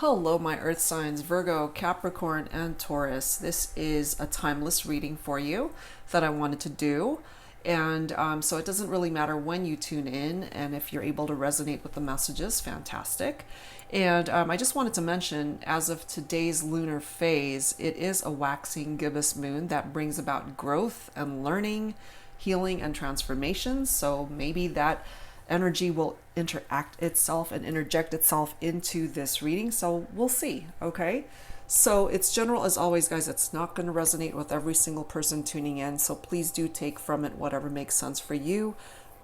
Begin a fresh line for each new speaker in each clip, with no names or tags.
Hello, my earth signs, Virgo, Capricorn, and Taurus. This is a timeless reading for you that I wanted to do. And so it doesn't really matter when you tune in, and if you're able to resonate with the messages, fantastic. And I just wanted to mention, as of today's lunar phase, it is a waxing gibbous moon that brings about growth and learning, healing, and transformation. So maybe that energy will interact itself and interject itself into this reading. So we'll see, okay? So it's general as always, guys. It's not going to resonate with every single person tuning in. So please do take from it whatever makes sense for you.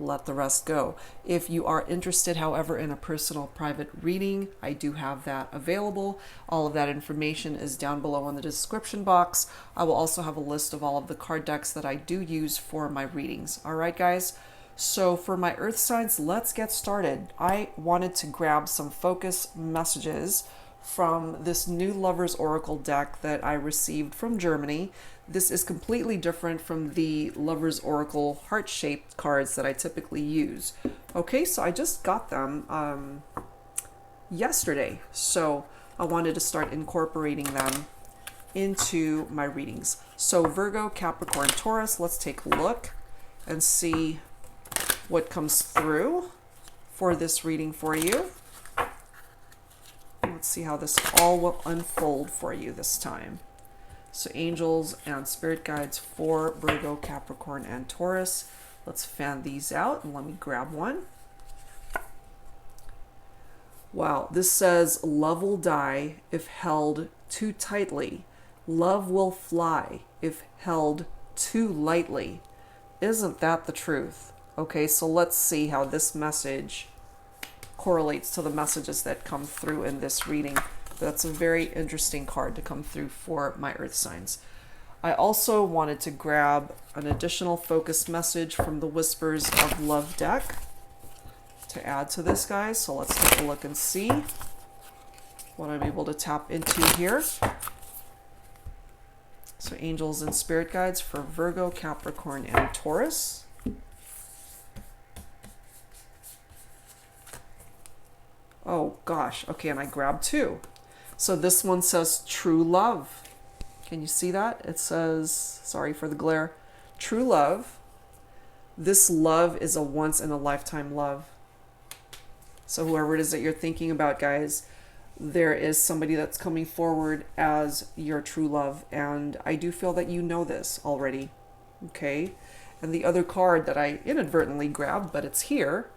Let the rest go. If you are interested, however, in a personal private reading, I do have that available. All of that information is down below in the description box. I will also have a list of all of the card decks that I do use for my readings. All right, guys? So for my earth signs, let's get started. I wanted to grab some focus messages from this new Lover's Oracle deck that I received from Germany. This is completely different from the Lover's Oracle heart-shaped cards that I typically use. Okay, so I just got them yesterday. So I wanted to start incorporating them into my readings. So Virgo, Capricorn, Taurus, let's take a look and see what comes through for this reading for you. Let's see how this all will unfold for you this time. So angels and spirit guides for Virgo, Capricorn, and Taurus. Let's fan these out and let me grab one. Wow, this says love will die if held too tightly. Love will fly if held too lightly. Isn't that the truth? Okay, so let's see how this message correlates to the messages that come through in this reading. That's a very interesting card to come through for my earth signs. I also wanted to grab an additional focus message from the Whispers of Love deck to add to this, guys. So let's take a look and see what I'm able to tap into here. So angels and spirit guides for Virgo, Capricorn, and Taurus. Oh gosh, okay, and I grabbed two. So this one says true love. Can you see that? It says, sorry for the glare, true love. This love is a once in a lifetime love. So whoever it is that you're thinking about, guys, there is somebody that's coming forward as your true love. And I do feel that you know this already, okay? And the other card that I inadvertently grabbed, but it's here,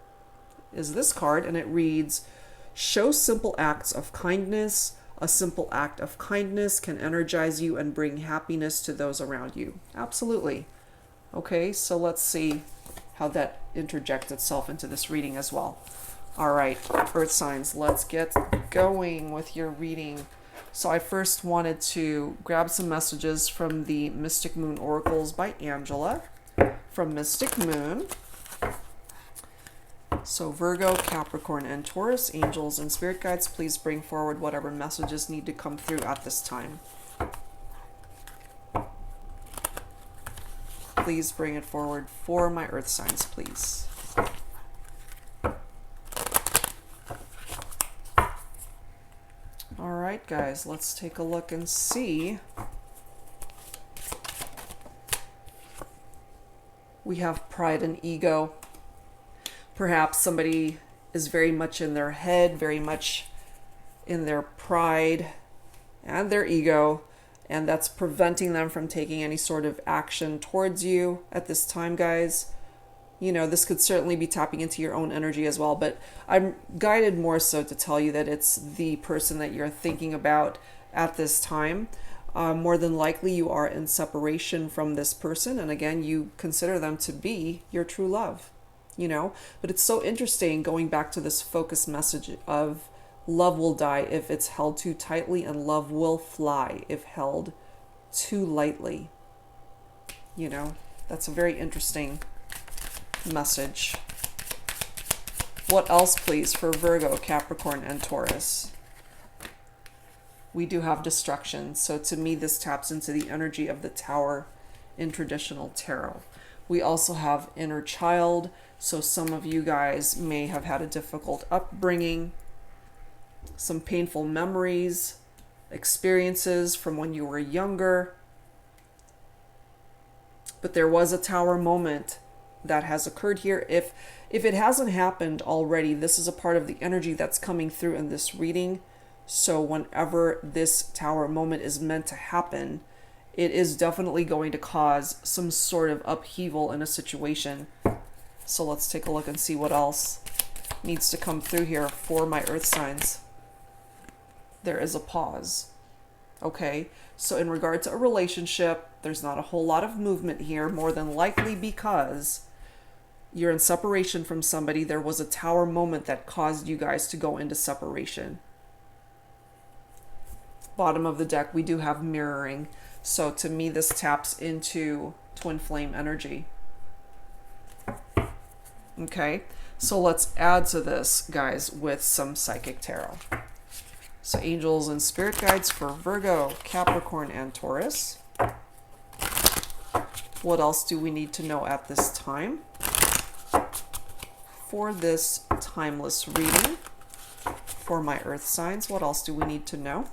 is this card, and it reads, show simple acts of kindness. A simple act of kindness can energize you and bring happiness to those around you. Absolutely. Okay, so let's see how that interjects itself into this reading as well. All right, earth signs, let's get going with your reading. So I first wanted to grab some messages from the Mystic Moon Oracles by Angela from Mystic Moon. So Virgo, Capricorn, and Taurus, angels and spirit guides, please bring forward whatever messages need to come through at this time. Please bring it forward for my earth signs, please. All right, guys, let's take a look and see. We have pride and ego. Perhaps somebody is very much in their head, very much in their pride and their ego, and that's preventing them from taking any sort of action towards you at this time, guys. You know, this could certainly be tapping into your own energy as well, but I'm guided more so to tell you that it's the person that you're thinking about at this time. More than likely you are in separation from this person, and again, you consider them to be your true love. You know, but it's so interesting going back to this focus message of love will die if it's held too tightly, and love will fly if held too lightly. You know, that's a very interesting message. What else, please, for Virgo, Capricorn, and Taurus? We do have destruction. So to me, this taps into the energy of the Tower in traditional tarot. We also have inner child. So some of you guys may have had a difficult upbringing. some painful memories, experiences from when you were younger. But there was a Tower moment that has occurred here. If it hasn't happened already, this is a part of the energy that's coming through in this reading. So whenever this Tower moment is meant to happen, it is definitely going to cause some sort of upheaval in a situation. So let's take a look and see what else needs to come through here for my earth signs. There is a pause. Okay, so in regard to a relationship, there's not a whole lot of movement here, more than likely because you're in separation from somebody. There was a Tower moment that caused you guys to go into separation. Bottom of the deck, we do have mirroring. So to me, this taps into twin flame energy. Okay, so let's add to this, guys, with some psychic tarot. So angels and spirit guides for Virgo, Capricorn, and Taurus. What else do we need to know at this time for this timeless reading for my earth signs? What else do we need to know?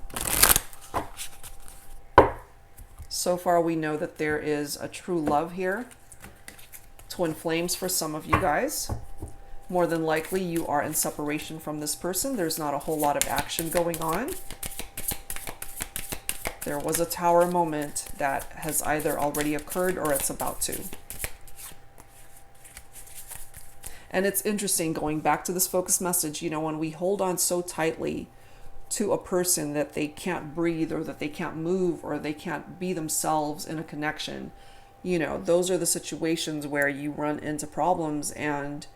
So far, we know that there is a true love here. Twin flames for some of you guys. More than likely, you are in separation from this person. There's not a whole lot of action going on. There was a Tower moment that has either already occurred or it's about to. And it's interesting, going back to this focus message, you know, when we hold on so tightly to a person that they can't breathe or that they can't move or they can't be themselves in a connection, you know, those are the situations where you run into problems. And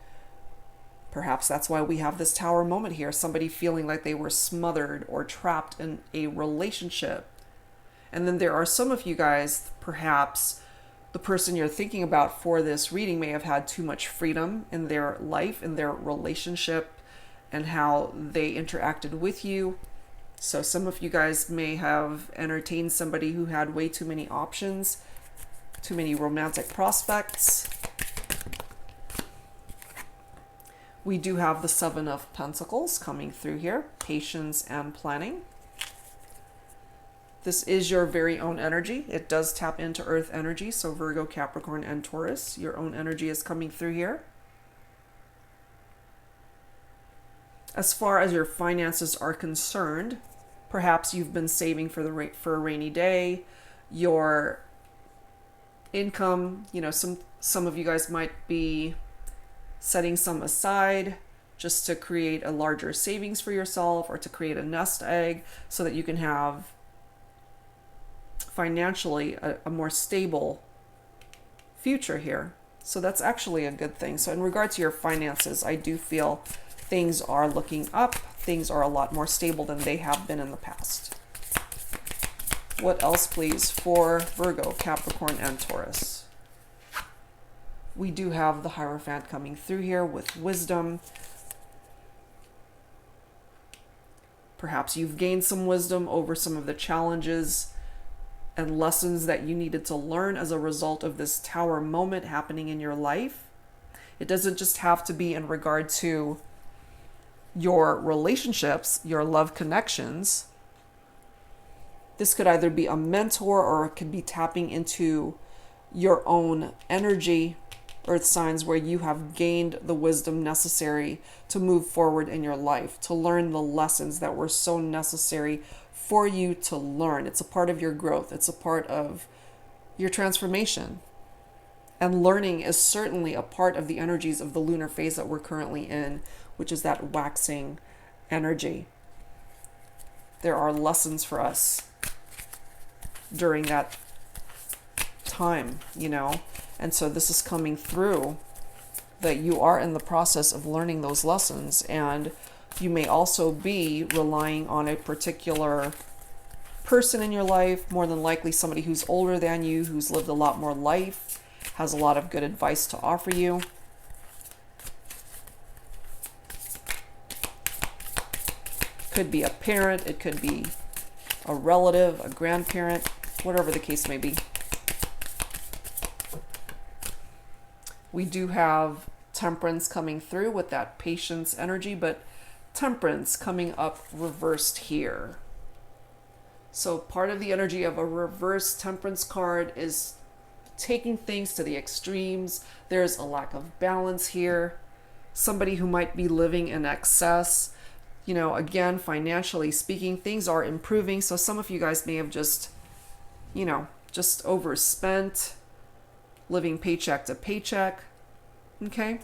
perhaps that's why we have this Tower moment here. Somebody feeling like they were smothered or trapped in a relationship. And then there are some of you guys, perhaps the person you're thinking about for this reading may have had too much freedom in their life, in their relationship, and how they interacted with you. So some of you guys may have entertained somebody who had way too many options, too many romantic prospects. We do have the Seven of Pentacles coming through here, patience and planning. This is your very own energy. It does tap into earth energy. So Virgo, Capricorn, and Taurus, your own energy is coming through here. As far as your finances are concerned, perhaps you've been saving for a rainy day. Your income, you know, some of you guys might be setting some aside just to create a larger savings for yourself or to create a nest egg so that you can have financially a more stable future here. So that's actually a good thing. So in regard to your finances, I do feel things are looking up. Things are a lot more stable than they have been in the past. What else, please, for Virgo, Capricorn, and Taurus? We do have the Hierophant coming through here with wisdom. Perhaps you've gained some wisdom over some of the challenges and lessons that you needed to learn as a result of this Tower moment happening in your life. It doesn't just have to be in regard to your relationships, your love connections. This could either be a mentor or it could be tapping into your own energy, earth signs, where you have gained the wisdom necessary to move forward in your life, to learn the lessons that were so necessary for you to learn. It's a part of your growth. It's a part of your transformation. And learning is certainly a part of the energies of the lunar phase that we're currently in, which is that waxing energy. There are lessons for us during that time, you know. And so this is coming through, that you are in the process of learning those lessons. And you may also be relying on a particular person in your life, more than likely somebody who's older than you, who's lived a lot more life, has a lot of good advice to offer you. Could be a parent, it could be a relative, a grandparent, whatever the case may be. We do have Temperance coming through with that patience energy, but Temperance coming up reversed here. So part of the energy of a reverse Temperance card is taking things to the extremes. There's a lack of balance here. Somebody who might be living in excess. You know, again, financially speaking, things are improving. So some of you guys may have just, you know, just overspent, living paycheck to paycheck. Okay?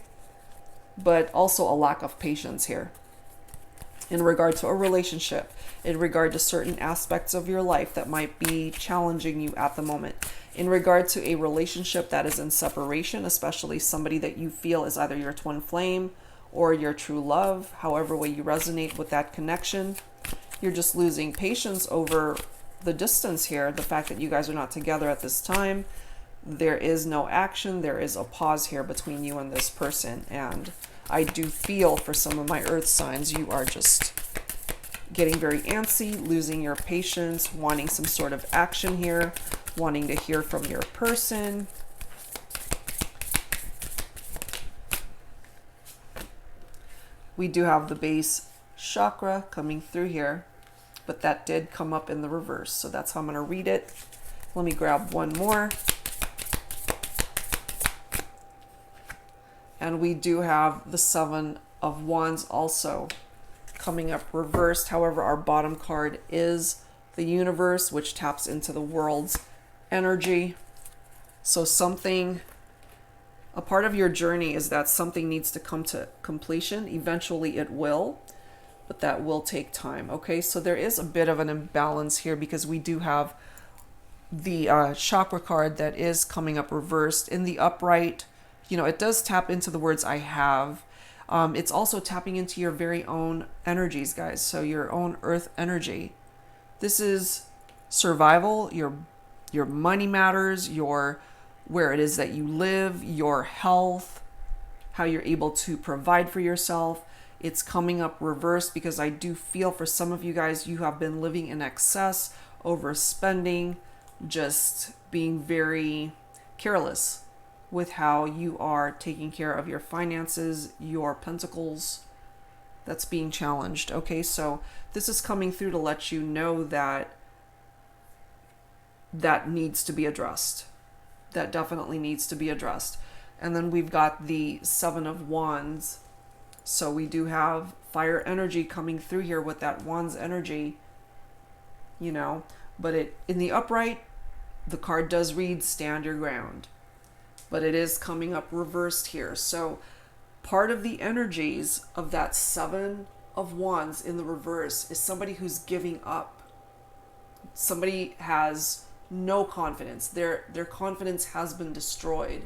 But also a lack of patience here in regard to a relationship, in regard to certain aspects of your life that might be challenging you at the moment, in regard to a relationship that is in separation, especially somebody that you feel is either your twin flame or your true love, however way you resonate with that connection. You're just losing patience over the distance here, the fact that you guys are not together at this time. There is no action. There is a pause here between you and this person. And I do feel for some of my earth signs, you are just getting very antsy, losing your patience, wanting some sort of action here, wanting to hear from your person. We do have the base chakra coming through here, but that did come up in the reverse. So that's how I'm going to read it. Let me grab one more. And we do have the Seven of Wands also coming up reversed. However, our bottom card is the Universe, which taps into the world's energy. So something, a part of your journey is that something needs to come to completion. Eventually it will, but that will take time. Okay, so there is a bit of an imbalance here because we do have the chakra card that is coming up reversed. In the upright, you know, it does tap into the words I have. It's also tapping into your very own energies, guys. So your own earth energy. This is survival, your money matters, your where it is that you live, your health, how you're able to provide for yourself. It's coming up reversed because I do feel for some of you guys, you have been living in excess, overspending, just being very careless with how you are taking care of your finances, your pentacles. That's being challenged. Okay, so this is coming through to let you know that that needs to be addressed. That definitely needs to be addressed. And then we've got the Seven of Wands. So we do have fire energy coming through here with that Wands energy, you know, but it in the upright, the card does read stand your ground, but it is coming up reversed here. So part of the energies of that Seven of Wands in the reverse is somebody who's giving up. Somebody has no confidence. Their confidence has been destroyed.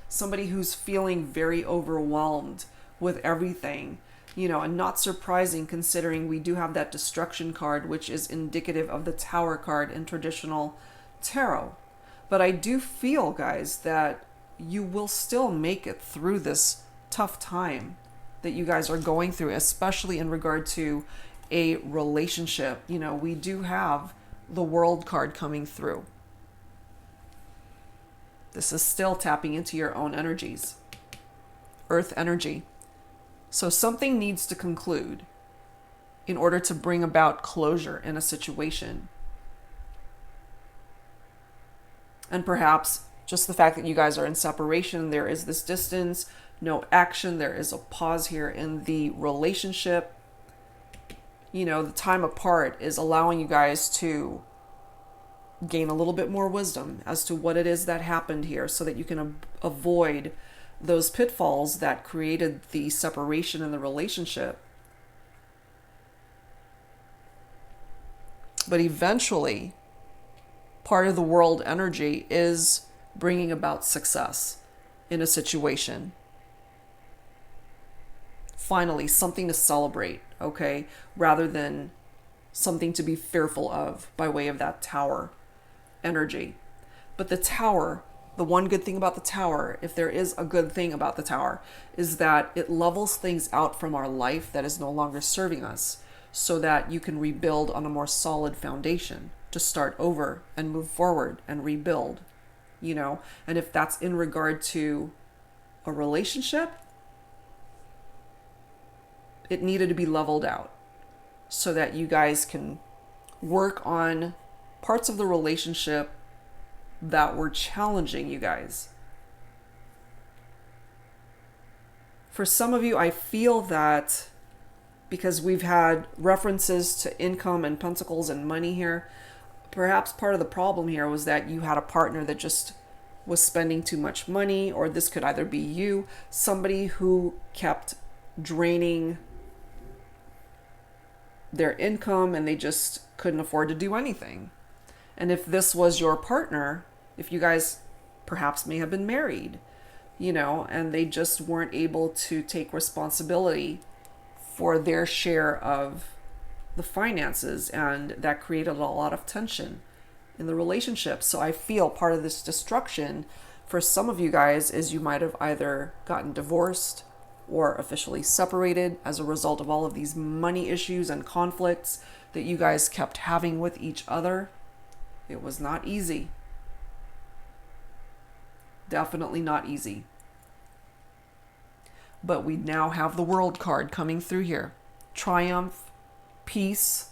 Somebody who's feeling very overwhelmed with everything, you know, and not surprising considering we do have that destruction card, which is indicative of the Tower card in traditional tarot. But I do feel, guys, that you will still make it through this tough time that you guys are going through, especially in regard to a relationship. You know, we do have the World card coming through. This is still tapping into your own energies, earth energy. So something needs to conclude in order to bring about closure in a situation. And perhaps just the fact that you guys are in separation, there is this distance, no action, there is a pause here in the relationship. You know, the time apart is allowing you guys to gain a little bit more wisdom as to what it is that happened here so that you can avoid those pitfalls that created the separation in the relationship. But eventually, part of the world energy is bringing about success in a situation. Finally, something to celebrate, okay? Rather than something to be fearful of by way of that Tower energy. But the Tower, the one good thing about the Tower, if there is a good thing about the Tower, is that it levels things out from our life that is no longer serving us so that you can rebuild on a more solid foundation to start over and move forward and rebuild, you know. And if that's in regard to a relationship, it needed to be leveled out so that you guys can work on parts of the relationship that were challenging you guys. For some of you, I feel that because we've had references to income and pentacles and money here, perhaps part of the problem here was that you had a partner that just was spending too much money, or this could either be you, somebody who kept draining their income and they just couldn't afford to do anything. And if this was your partner, if you guys perhaps may have been married, you know, and they just weren't able to take responsibility for their share of the finances, and that created a lot of tension in the relationship. So I feel part of this destruction for some of you guys is you might have either gotten divorced or officially separated as a result of all of these money issues and conflicts that you guys kept having with each other. It was not easy. Definitely not easy. But we now have the World card coming through here. Triumph, peace.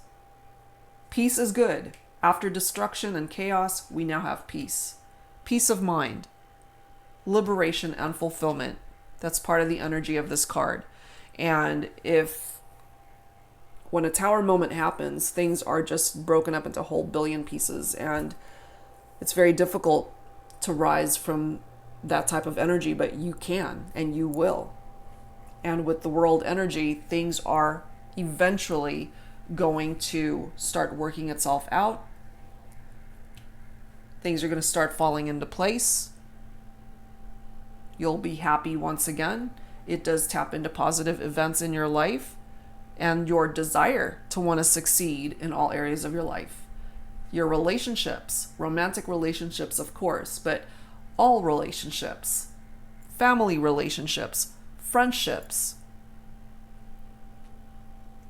Peace is good. After destruction and chaos, we now have peace. Peace of mind, liberation, and fulfillment. That's part of the energy of this card. And when a tower moment happens, things are just broken up into whole billion pieces, and it's very difficult to rise from that type of energy, but you can and you will. And with the World energy, things are eventually going to start working itself out. Things are going to start falling into place. You'll be happy once again. It does tap into positive events in your life and your desire to want to succeed in all areas of your life. Your relationships, romantic relationships, of course, but all relationships, family relationships, friendships,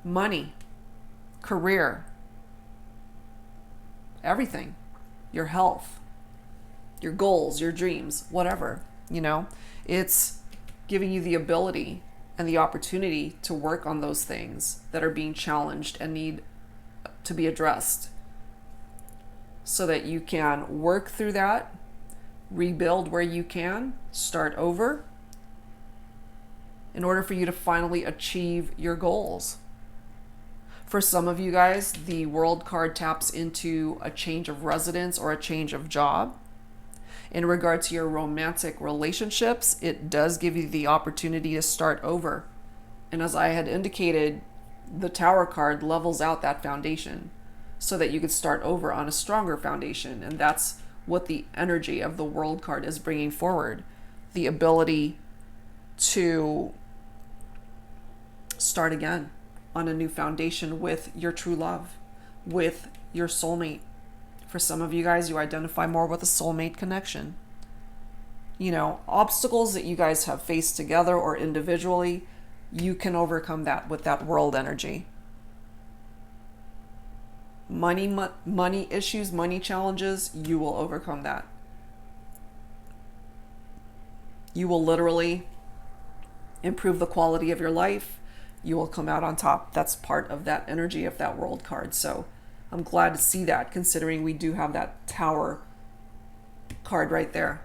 money, career, everything, your health, your goals, your dreams, whatever, you know, it's giving you the ability and the opportunity to work on those things that are being challenged and need to be addressed so that you can work through that, rebuild where you can, start over, in order for you to finally achieve your goals. For some of you guys, the World card taps into a change of residence or a change of job. In regard to your romantic relationships, it does give you the opportunity to start over. And as I had indicated, the Tower card levels out that foundation so that you could start over on a stronger foundation. And that's what the energy of the World card is bringing forward. The ability to start again on a new foundation with your true love, with your soulmate. For some of you guys, you identify more with a soulmate connection. You know, obstacles that you guys have faced together or individually, you can overcome that with that World energy. Money issues, money challenges, you will overcome that. You will literally improve the quality of your life. You will come out on top. That's part of that energy of that World card. So I'm glad to see that, considering we do have that Tower card right there.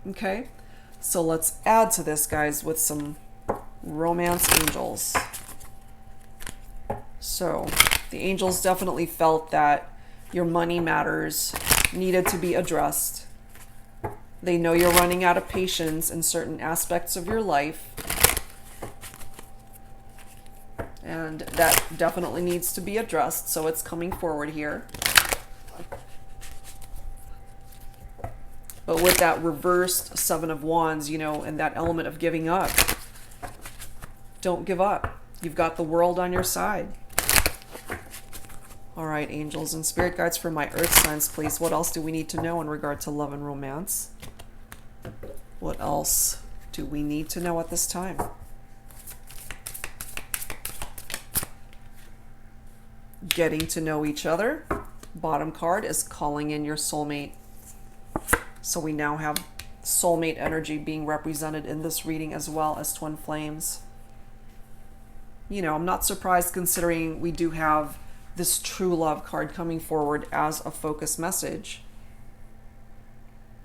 Okay, so let's add to this, guys, with some romance angels. So the angels definitely felt that your money matters needed to be addressed. They know you're running out of patience in certain aspects of your life. And that definitely needs to be addressed, so it's coming forward here. But with that reversed Seven of Wands, you know, and that element of giving up, don't give up. You've got the world on your side. All right, angels and spirit guides for my earth signs, please. What else do we need to know in regard to love and romance? What else do we need to know at this time? Getting to know each other. Bottom card is calling in your soulmate. So we now have soulmate energy being represented in this reading, as well as twin flames. You know, I'm not surprised considering we do have this true love card coming forward as a focus message.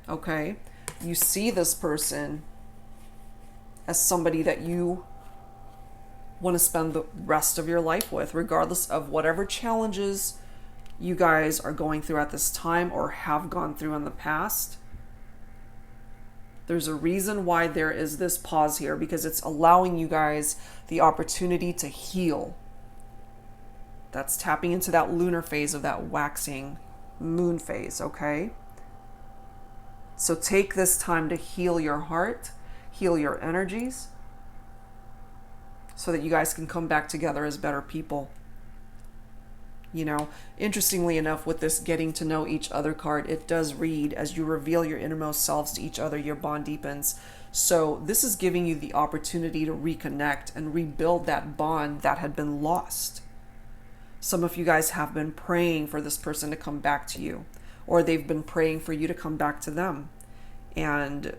Okay, you see this person as somebody that you want to spend the rest of your life with, regardless of whatever challenges you guys are going through at this time or have gone through in the past. There's a reason why there is this pause here, because it's allowing you guys the opportunity to heal. That's tapping into that lunar phase of that waxing moon phase, okay? So take this time to heal your heart, heal your energies, so that you guys can come back together as better people. You know, interestingly enough, with this getting to know each other card, it does read, as you reveal your innermost selves to each other, your bond deepens. So this is giving you the opportunity to reconnect and rebuild that bond that had been lost. Some of you guys have been praying for this person to come back to you, or they've been praying for you to come back to them. And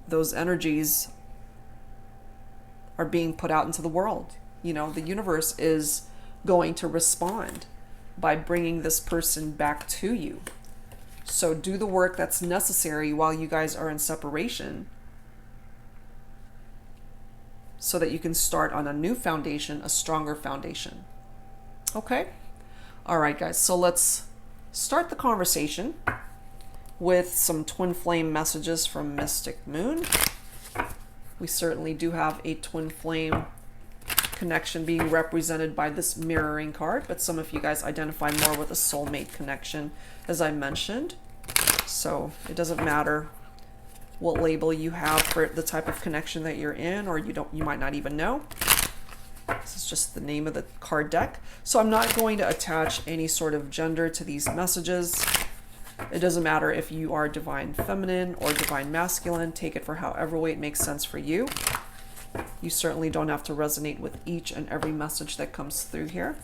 those energies are being put out into the world. You know, the universe is going to respond by bringing this person back to you. So do the work that's necessary while you guys are in separation, so that you can start on a new foundation, a stronger foundation. Okay? All right, guys. So let's start the conversation with some twin flame messages from Mystic Moon. We certainly do have a twin flame connection being represented by this mirroring card, but some of you guys identify more with a soulmate connection, as I mentioned. So it doesn't matter what label you have for the type of connection that you're in, or you might not even know. This is just the name of the card deck. So I'm not going to attach any sort of gender to these messages. It doesn't matter if you are divine feminine or divine masculine. Take it for however way it makes sense for you. You certainly don't have to resonate with each and every message that comes through here.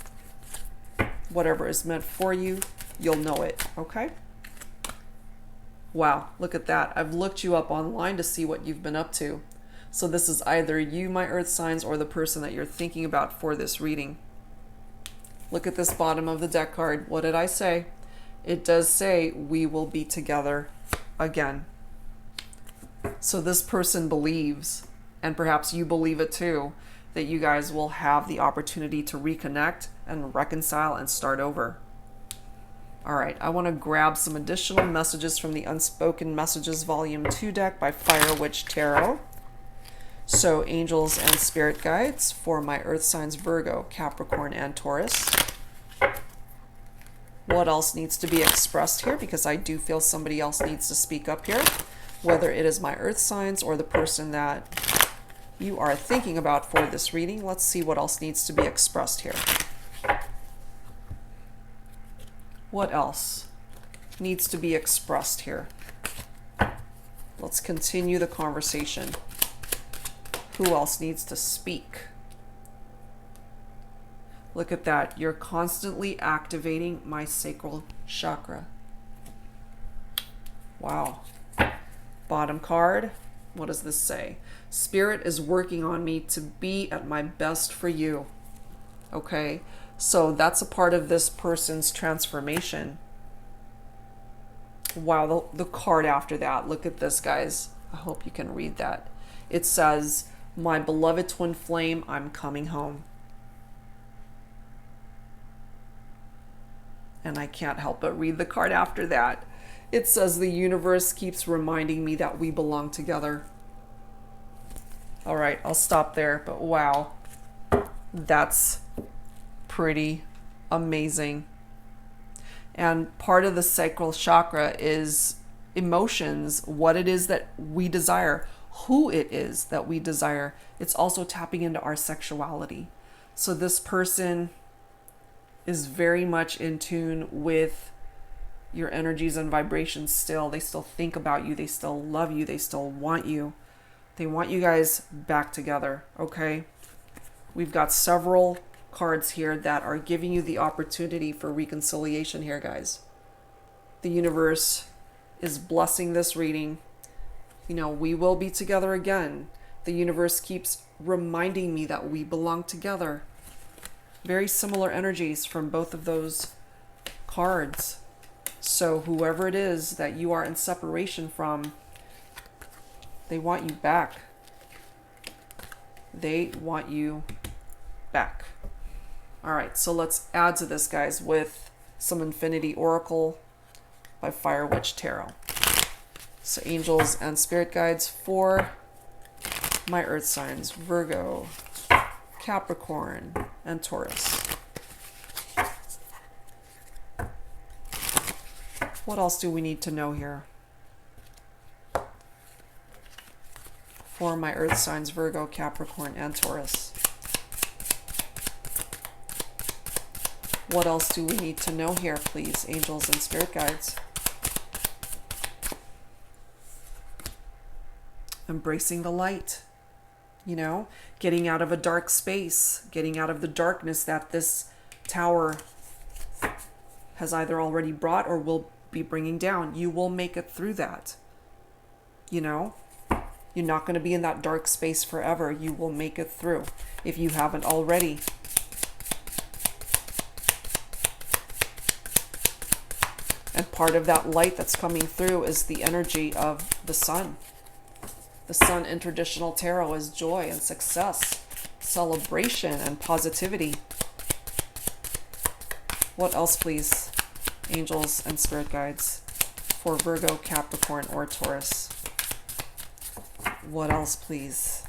Whatever is meant for you, you'll know it, okay? Wow, look at that. I've looked you up online to see what you've been up to. So this is either you, my earth signs, or the person that you're thinking about for this reading. Look at this bottom of the deck card. What did I say? It does say we will be together again. So this person believes, and perhaps you believe it too, that you guys will have the opportunity to reconnect and reconcile and start over. All right, I want to grab some additional messages from the Unspoken Messages Volume 2 deck by Waite Tarot. So angels and spirit guides for my earth signs Virgo, Capricorn, and Taurus. What else needs to be expressed here? Because I do feel somebody else needs to speak up here, whether it is my earth signs or the person that you are thinking about for this reading. Let's see what else needs to be expressed here. What else needs to be expressed here? Let's continue the conversation. Who else needs to speak? Look at that. You're constantly activating my sacral chakra. Wow. Bottom card. What does this say? Spirit is working on me to be at my best for you. Okay. So that's a part of this person's transformation. Wow. The card after that. Look at this, guys. I hope you can read that. It says, my beloved twin flame, I'm coming home. And I can't help but read the card after that. It says the universe keeps reminding me that we belong together. All right, I'll stop there. But wow, that's pretty amazing. And part of the sacral chakra is emotions, what it is that we desire, who it is that we desire. It's also tapping into our sexuality. So this person is very much in tune with your energies and vibrations still. They still think about you. They still love you. They still want you. They want you guys back together, okay? We've got several cards here that are giving you the opportunity for reconciliation here, guys. The universe is blessing this reading. You know, we will be together again. The universe keeps reminding me that we belong together. Very similar energies from both of those cards. So whoever it is that you are in separation from, they want you back. They want you back. All right, so let's add to this, guys, with some Infinity Oracle by Fire Witch Tarot. So angels and spirit guides for my earth signs, Virgo, Capricorn, and Taurus. What else do we need to know here? For my earth signs, Virgo, Capricorn, and Taurus. What else do we need to know here, please, angels and spirit guides? Embracing the light, you know, getting out of a dark space, getting out of the darkness that this tower has either already brought or will be bringing down. You will make it through that. You know, you're not going to be in that dark space forever. You will make it through if you haven't already. And part of that light that's coming through is the energy of the sun. The sun in traditional tarot is joy and success, celebration and positivity. What else, please, angels and spirit guides, for Virgo, Capricorn, or Taurus? What else, please?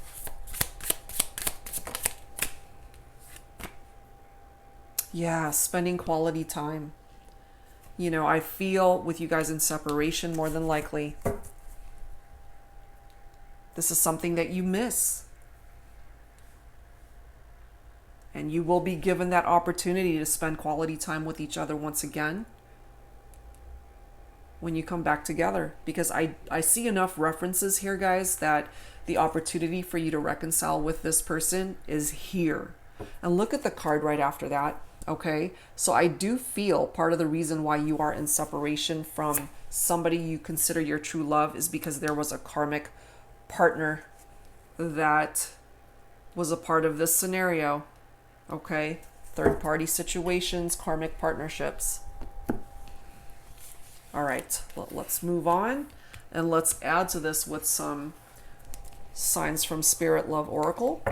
Yeah, spending quality time. You know, I feel with you guys in separation, more than likely, this is something that you miss. And you will be given that opportunity to spend quality time with each other once again when you come back together. Because I see enough references here, guys, that the opportunity for you to reconcile with this person is here. And look at the card right after that. Okay, so I do feel part of the reason why you are in separation from somebody you consider your true love is because there was a karmic partner that was a part of this scenario. Okay, third party situations, karmic partnerships. All right, let's move on and let's add to this with some signs from Spirit Love Oracle.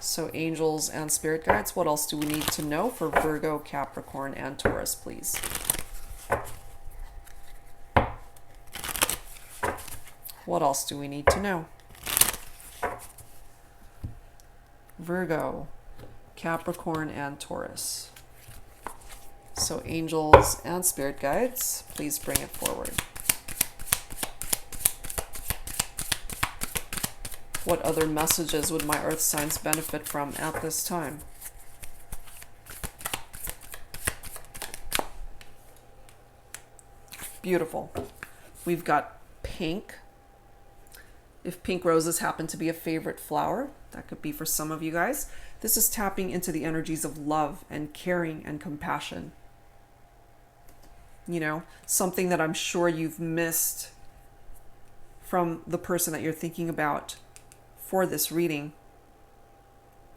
So angels and spirit guides, what else do we need to know for Virgo, Capricorn, and Taurus, please? What else do we need to know? Virgo, Capricorn, and Taurus. So angels and spirit guides, please bring it forward. What other messages would my earth signs benefit from at this time? Beautiful. We've got pink. If pink roses happen to be a favorite flower, that could be for some of you guys. This is tapping into the energies of love and caring and compassion. You know, something that I'm sure you've missed from the person that you're thinking about for this reading.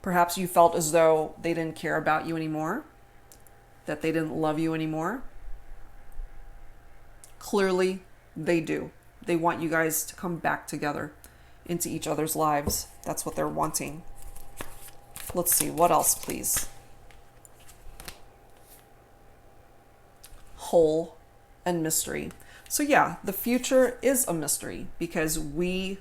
Perhaps you felt as though they didn't care about you anymore, that they didn't love you anymore. Clearly, they do. They want you guys to come back together into each other's lives. That's what they're wanting. Let's see, what else, please? Whole and mystery. So yeah, the future is a mystery because we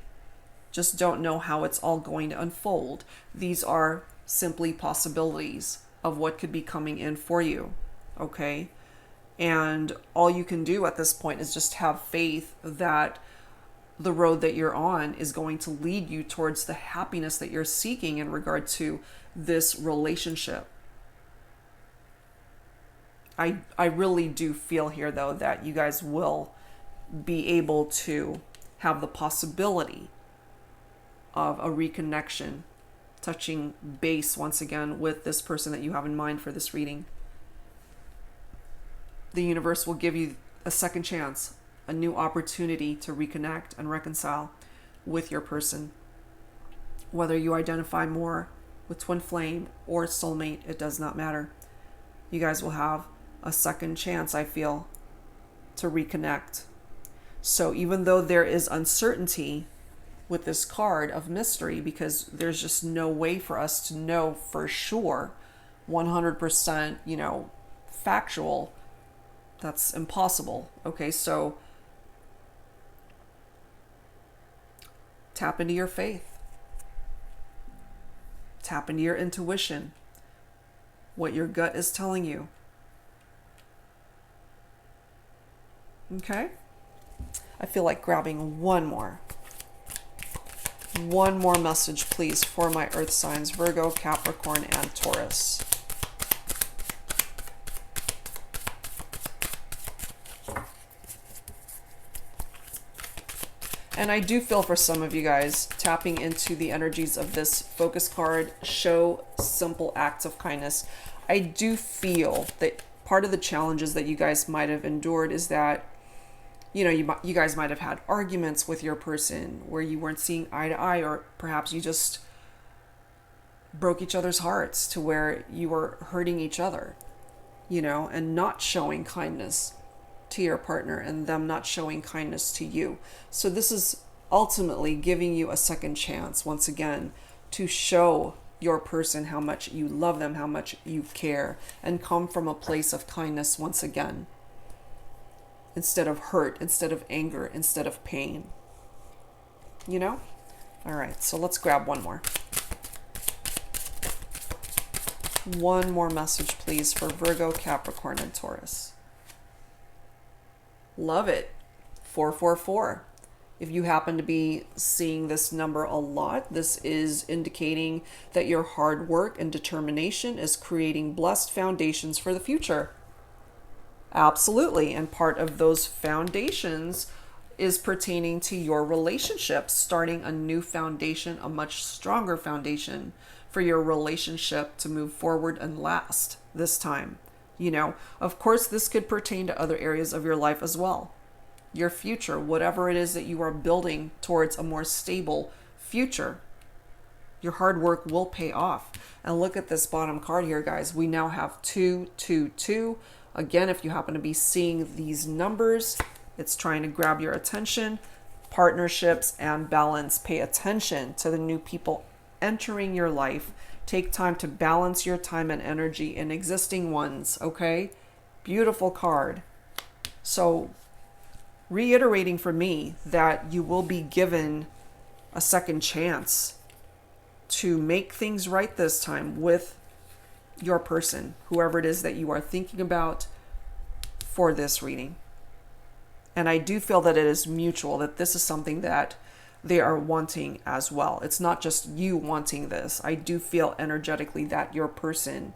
just don't know how it's all going to unfold. These are simply possibilities of what could be coming in for you, okay? And all you can do at this point is just have faith that the road that you're on is going to lead you towards the happiness that you're seeking in regard to this relationship. I really do feel here, though, that you guys will be able to have the possibility of a reconnection, touching base once again with this person that you have in mind for this reading. The universe will give you a second chance, a new opportunity to reconnect and reconcile with your person. Whether you identify more with twin flame or soulmate, it does not matter. You guys will have a second chance, I feel, to reconnect. So even though there is uncertainty with this card of mystery, because there's just no way for us to know for sure, 100%, factual, that's impossible. Okay, so tap into your faith. Tap into your intuition. What your gut is telling you. Okay? I feel like grabbing one more message, please, for my earth signs, Virgo, Capricorn, and Taurus. And I do feel for some of you guys, tapping into the energies of this focus card, show simple acts of kindness. I do feel that part of the challenges that you guys might have endured is that, you guys might have had arguments with your person where you weren't seeing eye to eye, or perhaps you just broke each other's hearts to where you were hurting each other, and not showing kindness to your partner and them not showing kindness to you. So this is ultimately giving you a second chance, once again, to show your person how much you love them, how much you care, and come from a place of kindness once again. Instead of hurt, instead of anger, instead of pain. All right, so let's grab one more. One more message, please, for Virgo, Capricorn, and Taurus. Love it. 444. If you happen to be seeing this number a lot, this is indicating that your hard work and determination is creating blessed foundations for the future. Absolutely. And part of those foundations is pertaining to your relationships, starting a new foundation, a much stronger foundation for your relationship to move forward and last this time. Of course, this could pertain to other areas of your life as well. Your future, whatever it is that you are building towards a more stable future, your hard work will pay off. And look at this bottom card here, guys. We now have 222. Again, if you happen to be seeing these numbers, it's trying to grab your attention. Partnerships and balance. Pay attention to the new people entering your life. Take time to balance your time and energy in existing ones, okay? Beautiful card. So, reiterating for me that you will be given a second chance to make things right this time with your person, whoever it is that you are thinking about for this reading. And I do feel that it is mutual, that this is something that they are wanting as well. It's not just you wanting this. I do feel energetically that your person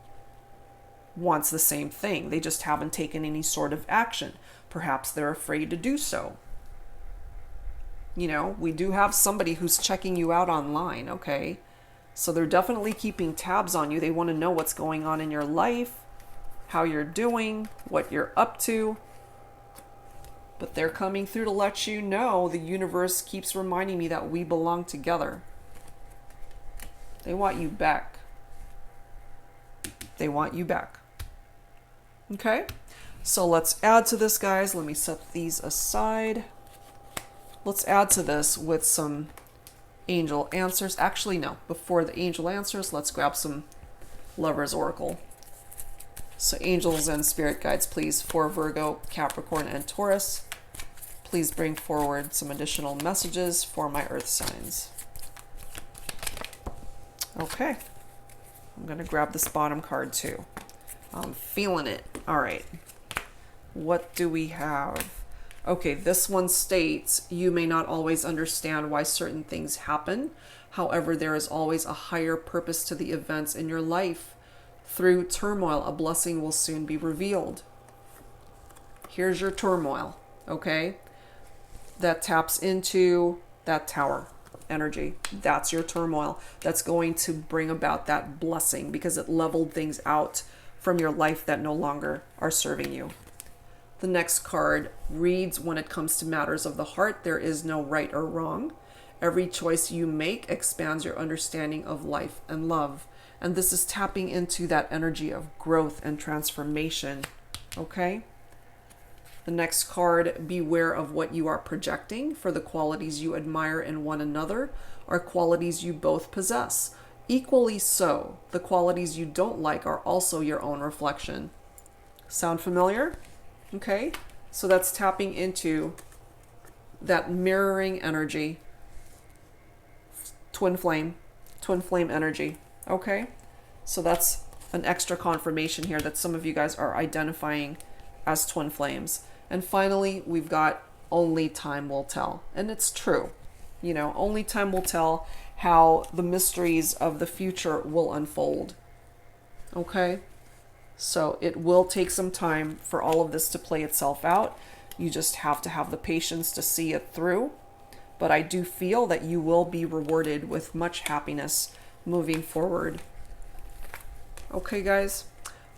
wants the same thing. They just haven't taken any sort of action. Perhaps they're afraid to do so. We do have somebody who's checking you out online, okay? So they're definitely keeping tabs on you. They want to know what's going on in your life, how you're doing, what you're up to. But they're coming through to let you know, the universe keeps reminding me that we belong together. They want you back. They want you back. Okay? So let's add to this, guys. Let me set these aside. Let's add to this with some angel answers. Actually, no. Before the angel answers, let's grab some Lover's Oracle. So angels and spirit guides, please, for Virgo, Capricorn, and Taurus. Please bring forward some additional messages for my earth signs. Okay. I'm going to grab this bottom card too. I'm feeling it. All right. What do we have? Okay, this one states, you may not always understand why certain things happen. However, there is always a higher purpose to the events in your life. Through turmoil, a blessing will soon be revealed. Here's your turmoil, okay? That taps into that tower energy. That's your turmoil. That's going to bring about that blessing because it leveled things out from your life that no longer are serving you. The next card reads, when it comes to matters of the heart, there is no right or wrong. Every choice you make expands your understanding of life and love. And this is tapping into that energy of growth and transformation. Okay? The next card, beware of what you are projecting, for the qualities you admire in one another are qualities you both possess. Equally so, the qualities you don't like are also your own reflection. Sound familiar? Okay, so that's tapping into that mirroring energy. Twin flame energy. Okay, so that's an extra confirmation here that some of you guys are identifying as twin flames. And finally, we've got only time will tell. And it's true. You know, only time will tell how the mysteries of the future will unfold. Okay? So it will take some time for all of this to play itself out. You just have to have the patience to see it through. But I do feel that you will be rewarded with much happiness moving forward. Okay, guys?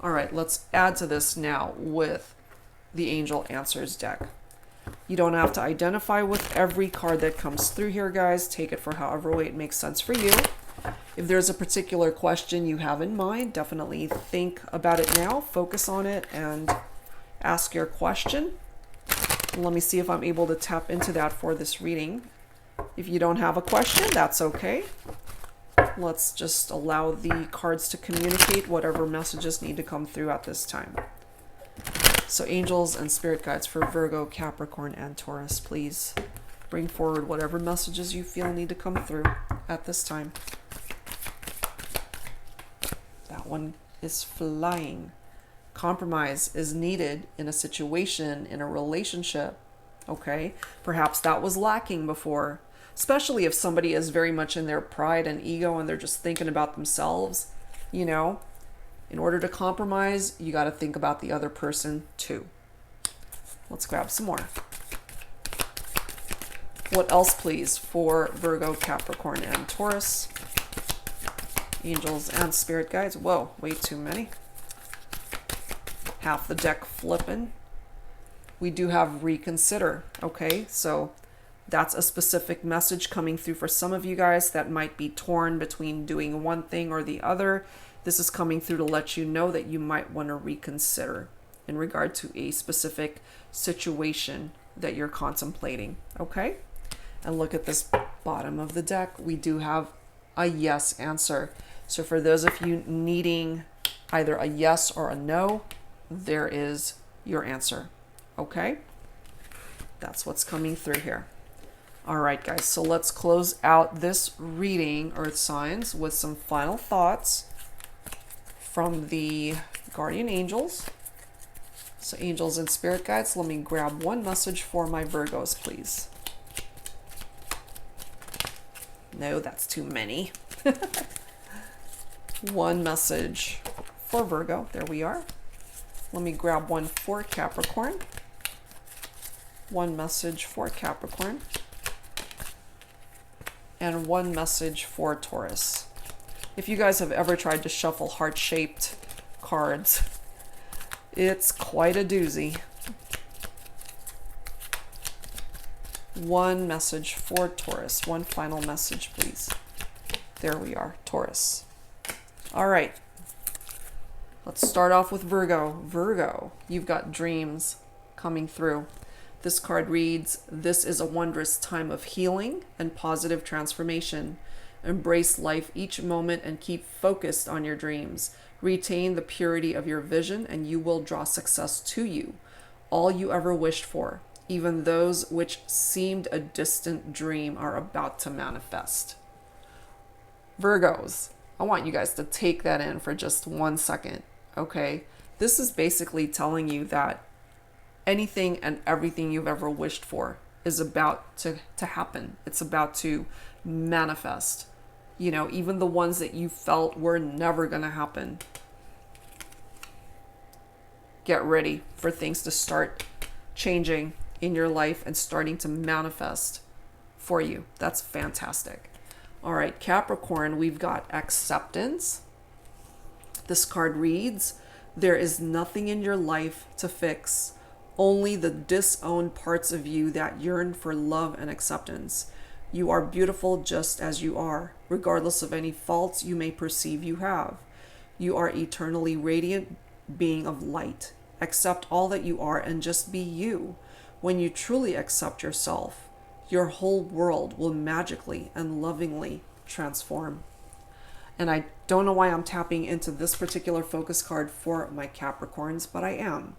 All right, let's add to this now with the Angel Answers deck. You don't have to identify with every card that comes through here, guys. Take it for however way it makes sense for you. If there's a particular question you have in mind, definitely think about it now, focus on it, and ask your question. Let me see if I'm able to tap into that for this reading. If you don't have a question, that's okay. Let's just allow the cards to communicate whatever messages need to come through at this time. So angels and spirit guides for Virgo, Capricorn, and Taurus, please bring forward whatever messages you feel need to come through at this time. That one is flying. Compromise is needed in a situation, in a relationship. Okay, perhaps that was lacking before, especially if somebody is very much in their pride and ego and they're just thinking about themselves. You know, in order to compromise, you got to think about the other person too. Let's grab some more. What else, please, for Virgo, Capricorn, and Taurus? Angels and spirit guides. Whoa, way too many. Half the deck flipping. We do have reconsider. Okay, so that's a specific message coming through for some of you guys that might be torn between doing one thing or the other. This is coming through to let you know that you might want to reconsider in regard to a specific situation that you're contemplating. Okay, and look at this bottom of the deck. We do have a yes answer. So for those of you needing either a yes or a no, there is your answer. Okay, that's what's coming through here. All right, guys, so let's close out this reading, Earth Signs, with some final thoughts from the guardian angels. So angels and spirit guides, let me grab one message for my Virgos, please. No, that's too many. One message for Virgo. There we are. Let me grab one for Capricorn. One message for Capricorn. And one message for Taurus. If you guys have ever tried to shuffle heart-shaped cards, it's quite a doozy. One message for Taurus. One final message, please. There we are, Taurus. All right. Let's start off with Virgo. Virgo, you've got dreams coming through. This card reads, "This is a wondrous time of healing and positive transformation. Embrace life each moment and keep focused on your dreams. Retain the purity of your vision and you will draw success to you. All you ever wished for, even those which seemed a distant dream, are about to manifest." Virgos, I want you guys to take that in for just 1 second, okay? This is basically telling you that anything and everything you've ever wished for is about to happen. It's about to manifest. You know, even the ones that you felt were never going to happen. Get ready for things to start changing in your life and starting to manifest for you. That's fantastic. All right, Capricorn, we've got acceptance. This card reads, "There is nothing in your life to fix, only the disowned parts of you that yearn for love and acceptance. You are beautiful just as you are, regardless of any faults you may perceive you have. You are eternally radiant being of light. Accept all that you are and just be you. When you truly accept yourself, your whole world will magically and lovingly transform. And I don't know why I'm tapping into this particular focus card for my Capricorns, but I am.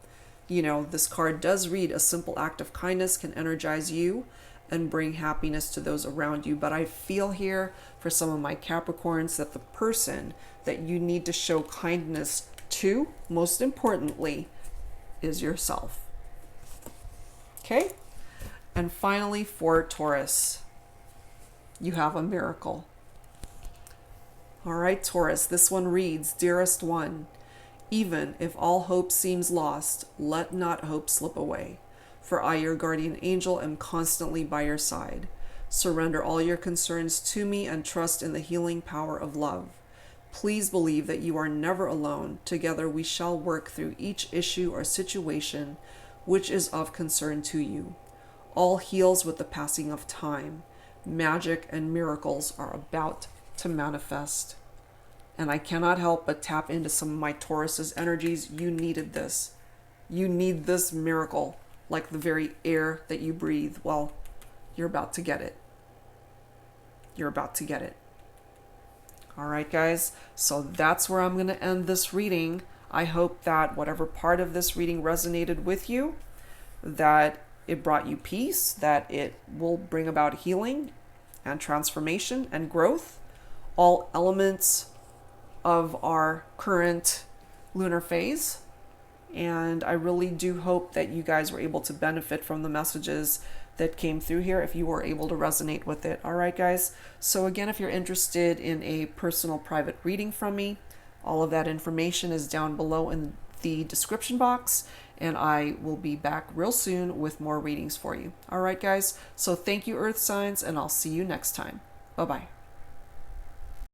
You know, this card does read, a simple act of kindness can energize you and bring happiness to those around you. But I feel here for some of my Capricorns that the person that you need to show kindness to, most importantly, is yourself. Okay? And finally, for Taurus, you have a miracle. All right, Taurus, this one reads, Dearest one, even if all hope seems lost, let not hope slip away. For I, your guardian angel, am constantly by your side. Surrender all your concerns to me and trust in the healing power of love. Please believe that you are never alone. Together we shall work through each issue or situation which is of concern to you. All heals with the passing of time. Magic and miracles are about to manifest. And I cannot help but tap into some of my Taurus's energies. You needed this. You need this miracle, like the very air that you breathe. Well, you're about to get it. You're about to get it. All right, guys. So that's where I'm going to end this reading. I hope that whatever part of this reading resonated with you, that it brought you peace, that it will bring about healing and transformation and growth. All elements of our current lunar phase. And I really do hope that you guys were able to benefit from the messages that came through here, if you were able to resonate with it. All right, guys. So again, if you're interested in a personal private reading from me, all of that information is down below in the description box, and I will be back real soon with more readings for you. All right, guys. So thank you, Earth signs, and I'll see you next time. Bye-bye.